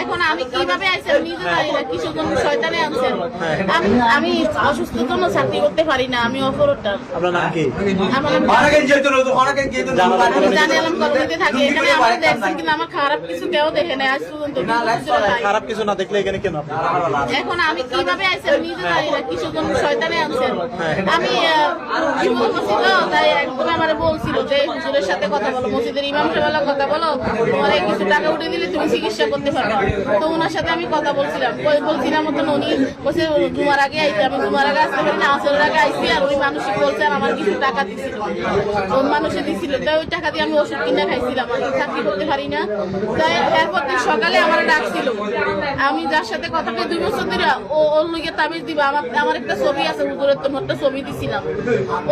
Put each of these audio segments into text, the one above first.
এখন আমি কিভাবে আইছি আমি নিজে জানি না, কিসের জন্য শয়তানে আনছেন। আমি অসুস্থর জন্য চাকরি করতে পারি না, আমি অপরটা। আপনার নাম কি? আমার নাম জানালাম কলোনিতে থাকি। এখানে আমার দেখছেন কিন্তু আমার খারাপ কিছু কেউ দেখে নাই আজ পর্যন্ত। খারাপ কিছু না দেখলে এখানে কেন? এখন আমি কিভাবে আইছি আমি নিজে জানি না, কিসের জন্য শয়তানে আনছেন। আমি যুবক ছিল, তাই একদম আমারে বলছিল যে হুজুরের সাথে কথা বলো, মসজিদের ইমাম সাহেবের কথা বলো, তোমার কিছু টাকা উঠে দিলে তুমি চিকিৎসা করতে পারবে। তো ওনার সাথে আমি কথা বলছিলাম, বলছিলাম মতন উনি বলছে জুমার আগে আইতে, আমি জুমার আগে আসতে পারি না, আসরের আগে আইসি। আর ওই মানুষই বলছে আর আমার কিছু টাকা দিছিল, ওই মানুষে দিছিল, তাই ওই টাকা দিয়ে আমি ওষুধ কিনে খাইছিলাম। আমি চাকরি করতে পারি না। তাই এরপর দিন সকালে আমার ডাকছিল, আমি যার সাথে কথা বলে 2 বছর ধরে ওর লইগে তাবিজ দিবা, আমার একটা ছবি আছে হুজুরের, তো একটা ছবি দিছিলাম।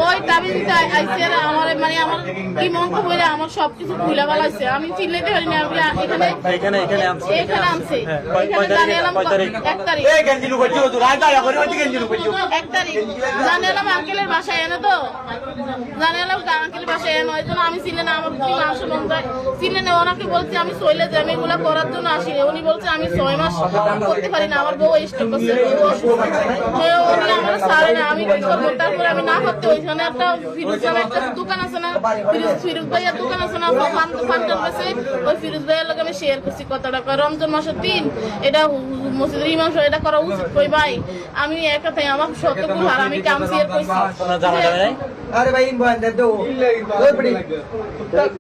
ওই তাবিজ দিতে আইসি আর আমার মানে আমার কি মন্ত্র বলে আমার সবকিছু ভুলে বলাইছে। আমি চিনতে পারি না। এখানে আনছে, এখানে জানালাম 1 তারিখ, 1 তারিখ জানালাম আঙ্কেলের বাসায় এনে, তো জানালাম আঙ্কেলের বাসায় এনে। ওই জন্য আমি চিনে না, আমার কি মাংস মন যায় চিনে না। ওনাকে বলছি আমি চলে যাই, আমি এগুলো করার জন্য আসিনি। উনি বলছে আমি 6 মাস করতে পারি না, আমার বউ স্ট্রোক করছে, উনি আমার ছাড়ে না, আমি কি করবো। তারপরে আমি না করতে ওইখানে একটা ফিরোজ নামে একটা দোকান আছে না, ফিরোজ ভাইয়ের দোকান আছে না, ফান্টার কাছে, ওই ফিরোজ ভাইয়ের লোক আমি শেয়ার করছি কত টাকা। রমজান মাসের দিন এটা মসজিদের ইমাম সাহেব এটা করা উচিত। কই ভাই আমি এক কথাই আমার সত্যকুল আর আমি কাম শেয়ার করছি। আরে ভাই